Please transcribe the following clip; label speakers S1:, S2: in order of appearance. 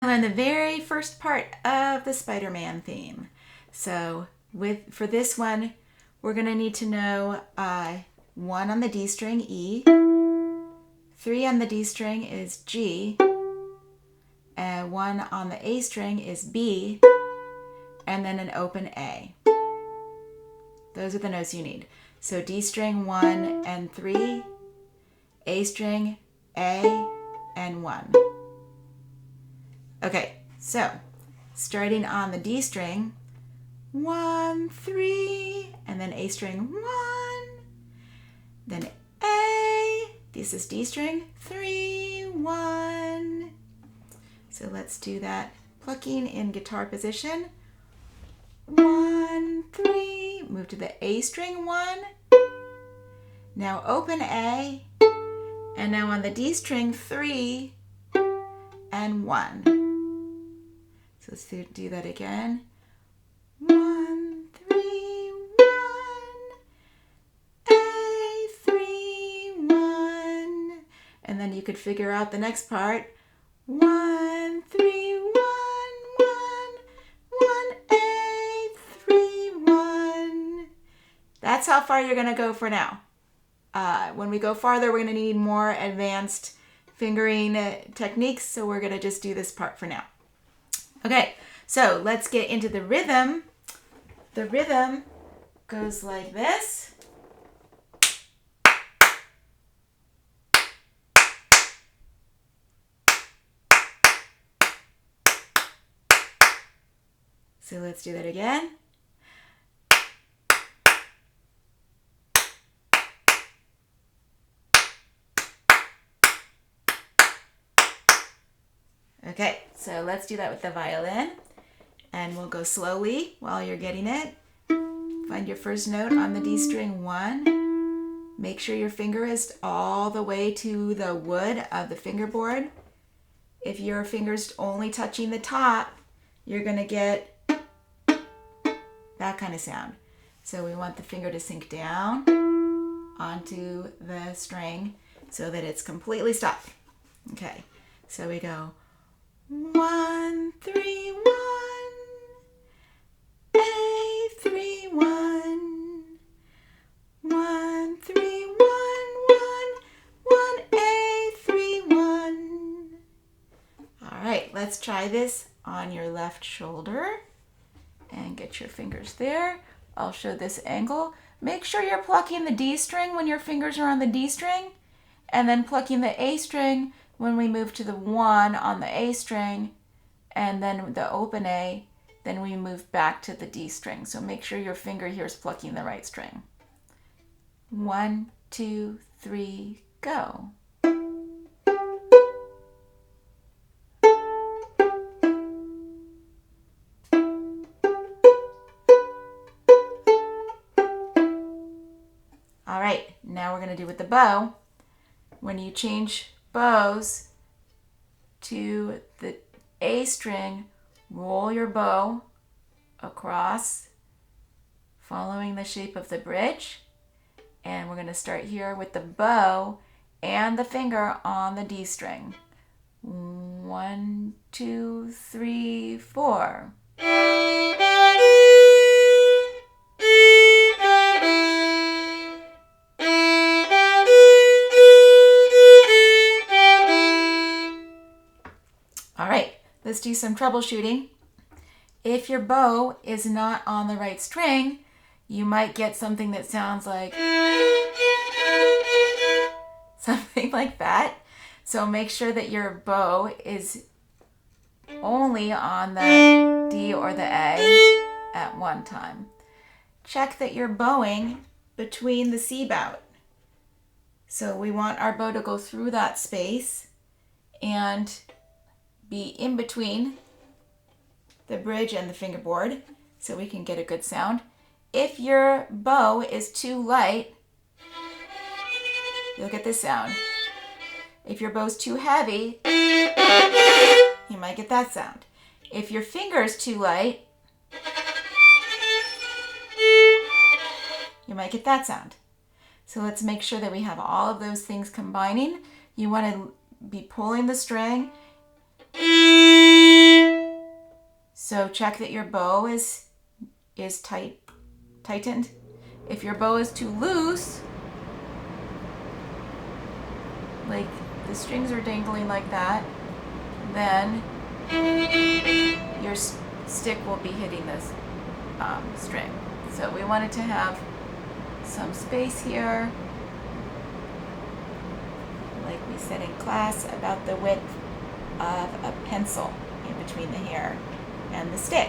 S1: learn the very first part of the Spider-Man theme. So for this one, we're going to need to know 1 on the D string, E, 3 on the D string is G, and 1 on the A string is B, and then an open A. Those are the notes you need. So D string 1 and 3, A string, A, and 1. Okay, so starting on the D string, 1, 3, and then A string 1, then A, this is D string, 3, 1. So let's do that plucking in guitar position. 1, 3, move to the A string 1, now open A, and now on the D string 3 and 1. So let's do that again. 1, 3, 1, A, 3, 1. And then you could figure out the next part. 1, 3, 1, 1, 1, A, 3, 1. That's how far you're going to go for now. When we go farther, we're going to need more advanced fingering techniques, so we're going to just do this part for now. Okay, so let's get into the rhythm. The rhythm goes like this. So let's do that again. Okay, so let's do that with the violin. And we'll go slowly while you're getting it. Find your first note on the D string 1. Make sure your finger is all the way to the wood of the fingerboard. If your finger's only touching the top, you're going to get that kind of sound. So we want the finger to sink down onto the string so that it's completely stopped. Okay, so we go 1, 3, 1, A, 3, 1, 1, 3, 1, 1, 1, A, 3, 1. All right, let's try this on your left shoulder and get your fingers there. I'll show this angle. Make sure you're plucking the D string when your fingers are on the D string, and then plucking the A string when we move to the 1 on the A string, and then the open A, then we move back to the D string. So make sure your finger here is plucking the right string. 1, 2, 3, go. All right, now we're going to do with the bow. When you change bows to the A string, roll your bow across, following the shape of the bridge. And we're going to start here with the bow and the finger on the D string. 1, 2, 3, 4. All right, let's do some troubleshooting. If your bow is not on the right string, you might get something that sounds like something like that. So make sure that your bow is only on the D or the A at one time. Check that you're bowing between the C bout. So we want our bow to go through that space and be in between the bridge and the fingerboard so we can get a good sound. If your bow is too light, you'll get this sound. If your bow's too heavy, you might get that sound. If your finger is too light, you might get that sound. So let's make sure that we have all of those things combining. You want to be pulling the string So check that your bow is tightened. If your bow is too loose, like the strings are dangling like that, then your stick will be hitting this string. So we wanted to have some space here, like we said in class, about the width of a pencil in between the hair and the stick.